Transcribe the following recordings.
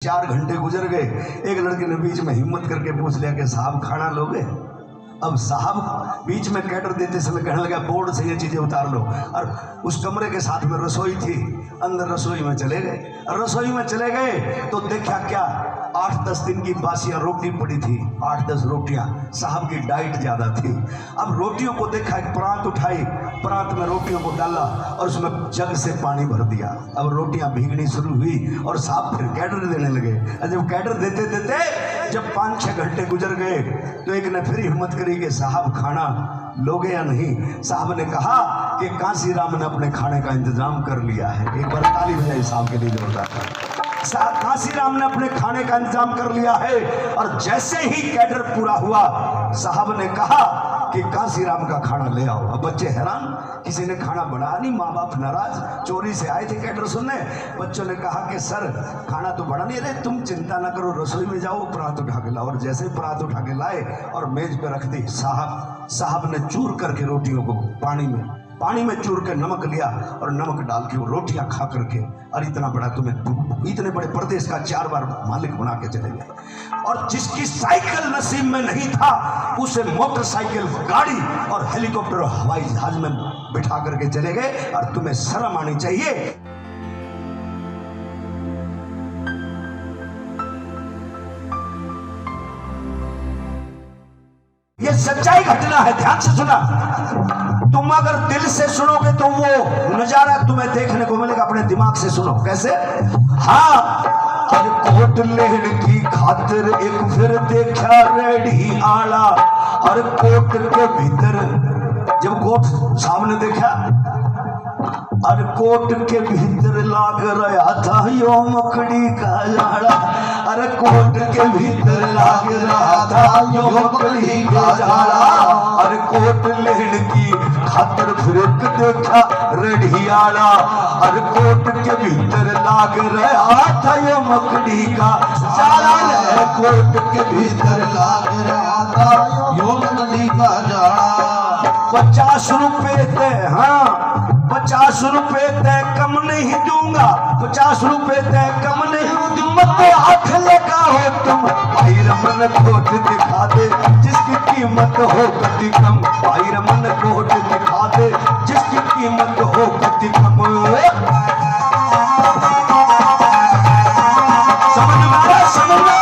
4 घंटे गुजर गए। एक लड़के ने बीच में हिम्मत करके पूछ लिया कि साहब खाना लोगे? अब साहब बीच में कैडर देते समय कहने लगा बोर्ड से ये चीजें उतार लो। और उस कमरे के साथ में रसोई थी, अंदर रसोई में चले गए। रसोई में चले गए तो देखा क्या 8-10 दिन की बासियां रोटी पड़ी थी, 8-10 रोटियां। साहब की डाइट ज्यादा थी। अब रोटियों को देखा, एक परात उठाई, परात में रोटियों को डाला और उसमें जग से पानी भर दिया। अब रोटियां भीगनी शुरू हुई और साहब फिर कैडर देने लगे। जब कैडर देते देते जब 5-6 घंटे गुजर गए तो एक ने फिर हिम्मत करी कि साहब खाना लोगे या नहीं? साहब ने कहा कि कांसीराम ने अपने खाने का इंतजाम कर लिया है। एक बार ताली बजाई साहब के लिए जोरदार। कांसीराम ने अपने खाने का इंतजाम कर लिया है। और जैसे ही कैडर पूरा हुआ साहब ने कहा कि कांसीराम का खाना ले आओ। अब बच्चे हैरान, किसी ने खाना बनाया नहीं, माँ बाप नाराज, चोरी से आए थे कैडर सुनने। बच्चों ने कहा कि सर खाना तो बना नहीं। अरे तुम चिंता ना करो, रसोई में जाओ, परात उठा के लाओ। और जैसे ही परात उठा के लाए और मेज पे रख दी, साहब ने चूर करके रोटियों को पानी में चूर के नमक लिया और नमक डाल के वो रोटियां खा करके, और इतना बड़ा इतने बड़े प्रदेश का 4 बार मालिक बना के चले गए। और जिसकी साइकिल नसीब में नहीं था उसे मोटरसाइकिल, गाड़ी और हेलीकॉप्टर और हवाई जहाज में बिठा करके चले गए। और तुम्हें शर्म आनी चाहिए। ये सच्चाई घटना है, ध्यान से सुना। तुम अगर दिल से सुनोगे तो वो नजारा तुम्हें देखने को मिलेगा। अपने दिमाग से सुनो। कैसे? हाँ, हर कोट लेहड़ की खातिर एक फिर देखा रेडी आला। और कोट के भीतर जब कोट सामने देखा, और कोट के भीतर लाग रहा था यो मकड़ी का जाड़ा। अरे कोट के भीतर लाग रहा था यो मकड़ी का जाड़ा। अरे कोट लेहड़ की खातिर फिर देखा रेडियाला। अरे कोट के भीतर लाग रहा था यो मकड़ी का जाड़ा। कोट के भीतर लाग रहा था यो मकड़ी का जाड़ा। 50 रुपए थे, हाँ 50 रुपए तय कम नहीं दूंगा, 50 रुपए तय कम नहीं दूंगा। हाथ लगा हो तुम भाई रमन कोट दिखा दे जिसकी कीमत हो कति कम। भाई रमन कोट दिखा दे जिसकी कीमत हो कति कम। समझ में आ रहा? समझ में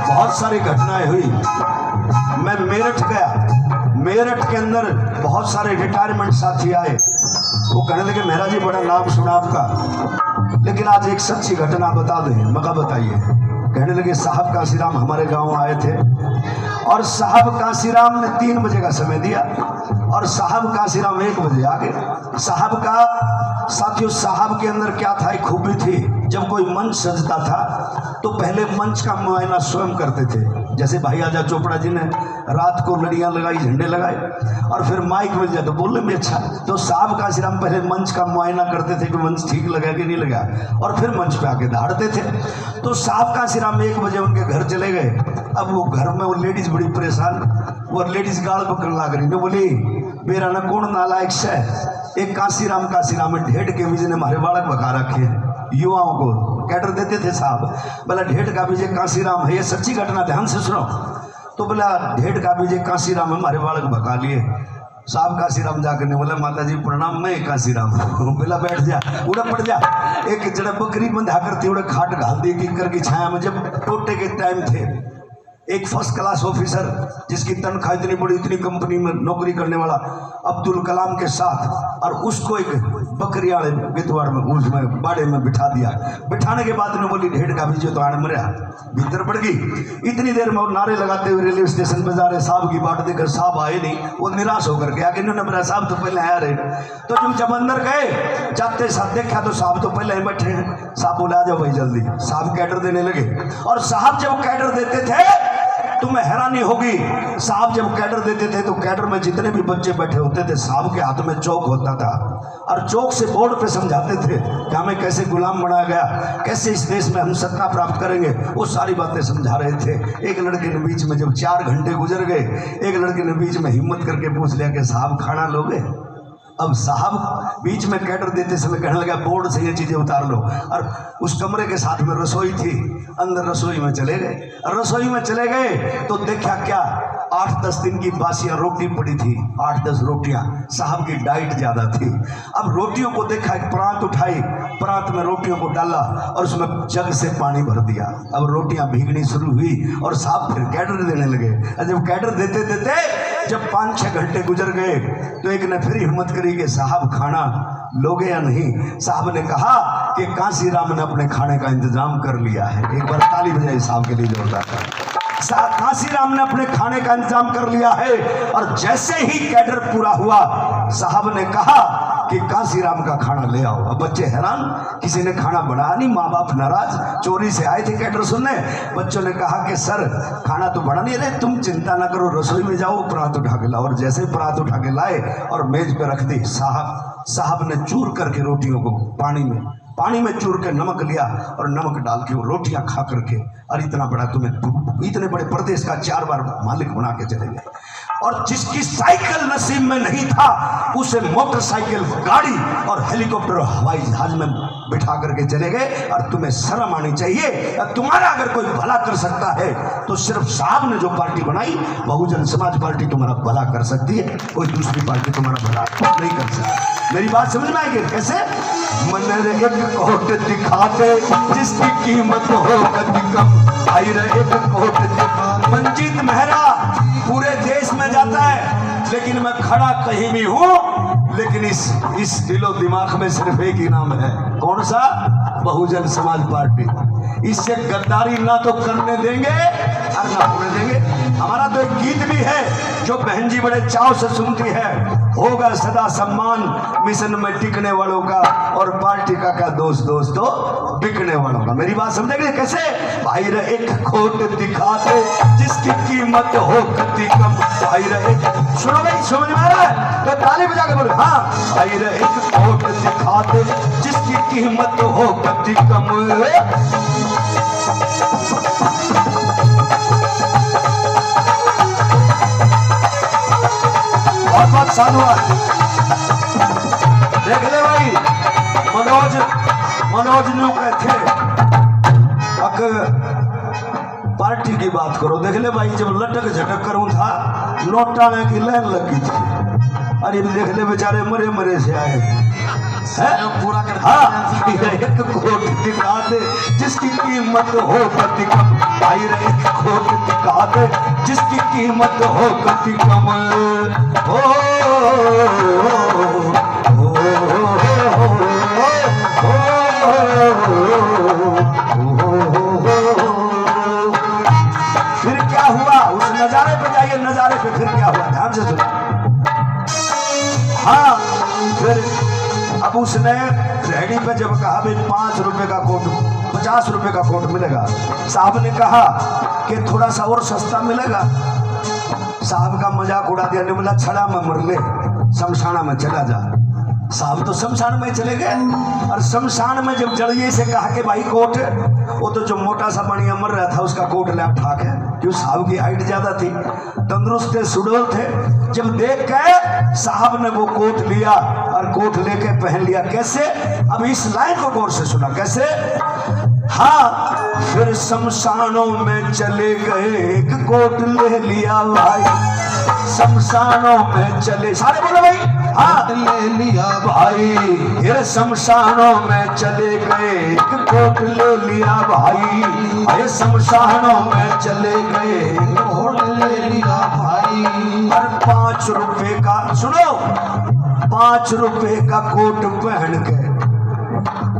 बहुत सारी घटनाएं हुई। मैं मेरठ गया, मेरठ के अंदर बहुत सारे रिटायरमेंट साथी आए। वो कहने लगे मेहरा जी बड़ा नाम सुना आपका, लेकिन आज एक सच्ची घटना बता दें। मगर बताइए। कहने लगे साहब कांसीराम हमारे गांव आए थे और साहब कांसीराम ने 3 बजे का समय दिया और साहब कांसीराम 1 बजे आ गए। साहब का साथियों, साहब के अंदर क्या था, एक खूबी थी। जब कोई मंच सजता था तो पहले मंच का मुआयना स्वयं करते थे। जैसे भाई आजा चोपड़ा जी ने रात को लड़ियां लगाई, झंडे लगाए और फिर माइक मिल जाए तो बोलने में अच्छा। तो साहब कांसीराम पहले मंच का मुआयना करते थे कि मंच ठीक लगा कि नहीं लगा, और फिर मंच पे आके दहाड़ते थे। तो साहब कांसीराम 1 बजे उनके घर चले गए। अब वो घर में वो लेडीज बड़ी परेशान, वो लेडीज गाल पकड़ने लग रही। बोली बेरा न कौन नालायक से एक कांसीराम में ढेड के बीजे ने हमारे बालक भगा रखे युवाओं को कैडर देते थे साहब। बोला ढेड का बीजे कांसीराम है, ये सच्ची घटना, ध्यान से सुनो। तो बोला ढेड का बीजे कांसीराम है, हमारे बालक भगा लिए। साहब कांसीराम जाकर ने बोला माता जी प्रणाम, मैं कांसीराम। बोला बैठ जा, उड़ा पड़ जा। एक जड़ा बकरी बंधा करती उड़े खाट घाल दी किकर की छाया में। जब टोटे के टाइम थे, एक फर्स्ट क्लास ऑफिसर जिसकी तनख्वाह इतनी बड़ी, इतनी कंपनी में नौकरी करने वाला अब्दुल कलाम के साथ, और उसको एक बकरी वाले बितवाड़ में उसमें बाड़े में बिठा दिया। बिठाने के बाद ने बोली ढेड का बीजे तो आने मरिया, भीतर पड़ गई। इतनी देर में नारे लगाते हुए रेलवे स्टेशन पर जा रहे साहब की बाट देकर साहब आए नहीं। वो निराश होकर गया कि इन्होंने मेरा साहब तो पहले आया रहे। तो जब अंदर गए जाते साथ देखा तो साहब तो पहले ही बैठे हैं। साहब बोले आ जाओ भाई जल्दी। साहब कैडर देने लगे और साहब जब कैडर देते थे तुम्हें हैरानी होगी, साहब जब कैडर देते थे तो कैडर में जितने भी बच्चे बैठे होते थे साहब के हाथ में चौक होता था और चौक से बोर्ड पे समझाते थे कि हमें कैसे गुलाम बनाया गया, कैसे इस देश में हम सत्ता प्राप्त करेंगे, वो सारी बातें समझा रहे थे। एक लड़के ने बीच में जब 4 घंटे गुजर गए, एक लड़के ने बीच में हिम्मत करके पूछ लिया कि साहब खाना लोगे? अब साहब बीच में कैडर देते समय कहने लगा बोर्ड से ये चीजें उतार लो, और उस कमरे के साथ में रसोई थी, अंदर रसोई में चले गए। रसोई में चले गए तो देखा क्या, 8-10 दिन की बासियां रोटी पड़ी थी, 8-10 रोटियां, साहब की डाइट ज्यादा थी। अब रोटियों को देखा, एक परात उठाई, परात में रोटियों को डाला और उसमें जग से पानी भर दिया। अब रोटियां भीगनी शुरू हुई और साहब फिर कैडर देने लगे। जब कैडर देते देते जब 5-6 घंटे गुजर गए तो एक ने फिर हिम्मत करी कि साहब खाना लोगे या नहीं? साहब ने कहा कि कांसीराम ने अपने खाने का इंतजाम कर लिया है। एक बार ताली बजाई साहब के लिए जोरदार। कांसीराम ने अपने खाने का इंतजाम कर लिया है। और जैसे ही कैडर पूरा हुआ साहब ने कहा कि कांसीराम का खाना ले आओ। अब बच्चे हैरान, किसी ने खाना बनाया नहीं, माँ बाप नाराज, चोरी से आए थे कैडर सुनने। बच्चों ने कहा कि सर खाना तो बना नहीं रहे, तुम चिंता ना करो, रसोई में जाओ, परात उठा के लाओ। और जैसे परात उठा के लाए और मेज पे रख दी, साहब ने चूर करके रोटियों को पानी में चूर के नमक लिया और नमक डाल के वो रोटियां खा करके, और इतना बड़ा तुम्हें इतने बड़े प्रदेश का 4 बार मालिक बना के चले गए। और जिसकी साइकिल नसीब में नहीं था उसे मोटरसाइकिल, गाड़ी और हेलीकॉप्टर और हवाई जहाज में बिठा करके चले गए। और तुम्हें शर्म आनी चाहिए। तुम्हारा अगर कोई भला कर सकता है तो सिर्फ साहब ने जो पार्टी बनाई, बहुजन समाज पार्टी, तुम्हारा भला कर सकती है, कोई दूसरी पार्टी तुम्हारा भला नहीं कर सकती। मेरी बात समझ में आएगी कैसे? मन एक कोट दिखा दे जिसकी कीमत हो कभी कम, आई रहे एक कोट दिखा। मंजीत मेहरा पूरे देश में जाता है, लेकिन मैं खड़ा कहीं भी हूँ, लेकिन इस दिलो दिमाग में सिर्फ एक ही नाम है, कौन सा? बहुजन समाज पार्टी। इससे गद्दारी ना तो करने देंगे और ना होने देंगे। हमारा तो एक गीत भी है जो बहन जी बड़े चाव से सुनती है, होगा सदा सम्मान मिशन में टिकने वालों का, और पार्टी का क्या दोस्त दोस्तों बिकने वालों का। मेरी बात समझेंगे कैसे? भाई रे एक खोट दिखा दे जिसकी कीमत हो कति कम, भाई रे सुनो भाई, समझ में आ रहा है तो ताली बजा के बोलो हाँ। भाई रे एक खोट दिखा दे जिसकी कीमत हो कति कम, बहुत साधुवाद। देख ले भाई, मनोज न्यू थे पार्टी की बात करो। देख ले भाई, जब लटक झटक करूं था, नोटा में की लाइन लगी थी। अरे देख ले बेचारे मरे से आए पूरा कर। हाँ, एक कोट दिखा दे जिसकी कीमत हो कति कम, भाई रे एक कोट दिखा दे जिसकी कीमत हो कति कम। हो फिर क्या हुआ? उस नजारे पे जाइए, नजारे पे फिर क्या हुआ, ध्यान से सुनो। हाँ, फिर अब उसने रेडी पे जब कहा भाई 5 रुपए का कोट, 50 रुपए का कोट मिलेगा, साहब ने कहा कि थोड़ा सा और सस्ता मिलेगा। साहब का मजाक उड़ा दिया, नहीं बोला छड़ा में मर ले, शमशाना में चला जा। साहब तो शमशान में चले गए। और शमशान में जब जड़िए से कहा कि भाई कोट, वो तो जो मोटा सा बढ़िया मर रहा था उसका कोट ले ठाक है, क्यों? साहब की हाइट ज्यादा थी, तंदुरुस्त थे, सुडौल थे। जब देख के साहब ने वो कोट लिया और कोट लेके पहन लिया। कैसे? अब इस लाइन को गौर से सुना कैसे। हाँ, फिर शमशानों में चले गए, एक कोट ले लिया भाई, शमशानों में चले, सारे बोलो भाई, हाँ ले लिया भाई। फिर शमशानों में चले गए, एक कोट ले लिया भाई, अरे शमशानों में चले गए, कोट ले लिया भाई। और 5 रुपए का, सुनो, 5 रुपए का कोट पहन के,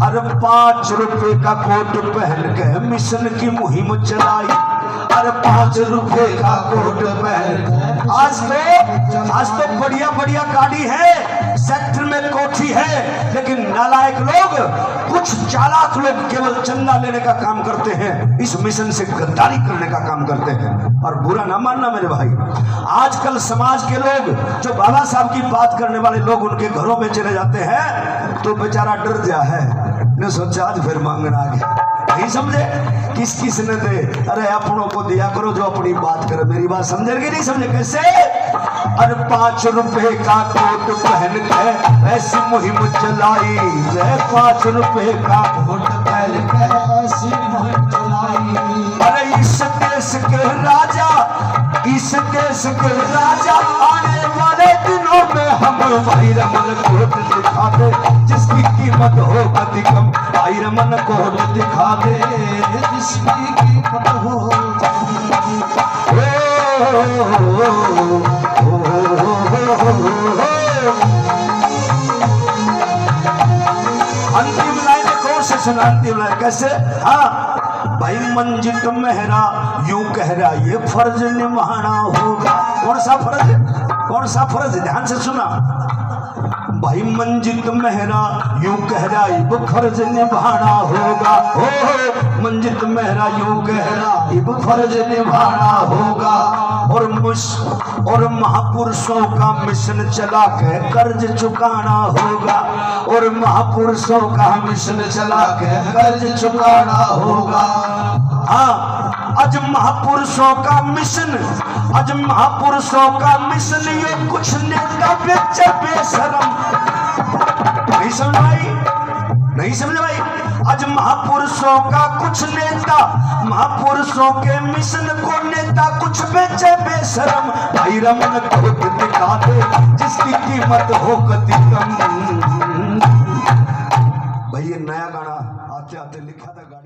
अरे 5 रुपए का कोट पहन के मिशन की मुहिम चलाई। अरे 5 रुपए का कोट पहन। आज तो बढ़िया बढ़िया गाड़ी है, सेक्टर में कोठी है, लेकिन नालायक लोग, कुछ चालाक लोग केवल चंदा लेने का काम करते हैं, इस मिशन से गद्दारी करने का काम करते हैं। और बुरा ना मानना मेरे भाई, आजकल समाज के लोग जो बाबा साहब की बात करने वाले लोग उनके घरों में चले जाते हैं तो बेचारा डर जा है, ने सोचा आज फिर मांगना आ गया। नहीं समझे किस किस ने दे, अरे अपनों को दिया करो जो अपनी बात करे। मेरी बात समझे कि नहीं समझे? कैसे? अरे 5 रुपए का कोट पहन के ऐसी मुहिम चलाई, 5 रुपए का कोट पहन के ऐसी मुहिम चलाई। अरे इस देश के राजा, इस देश के राजा, आने वाले दिनों में हम भाई रमन कोट दिखा दे, जिसकी कीमत हो अति कम। भाई रमन कोट दिखा दे, जिसकी कीमत हो। अंतिम लाइन कौन से सुना? अंतिम लाइन कैसे? हाँ भाई मंजित मेहरा यूं कह रहा ये फर्ज निभाना होगा। कौन सा फर्ज? कौन सा फर्ज? ध्यान से सुना। भाई मंजित मेहरा यूं कह रहा ये फर्ज निभाना होगा। हो मंजित मेहरा यूं कह रहा ये फर्ज निभाना होगा। और महापुरुषों का मिशन चला के कर्ज चुकाना होगा। और महापुरुषों का मिशन चला के कर्ज चुकाना होगा। हाँ आज महापुरुषों का मिशन, आज महापुरुषों का मिशन, ये कुछ नेता बेचे बेशरम। नहीं समझ भाई? नहीं समझ भाई? आज महापुरुषों का कुछ नेता, महापुरुषों के मिशन को नेता कुछ बेचे बेशरम। भाई रमन कोट दिखा दे, जिसकी कीमत हो कति कम। भाई ये नया गाना आते आते लिखा था गाना।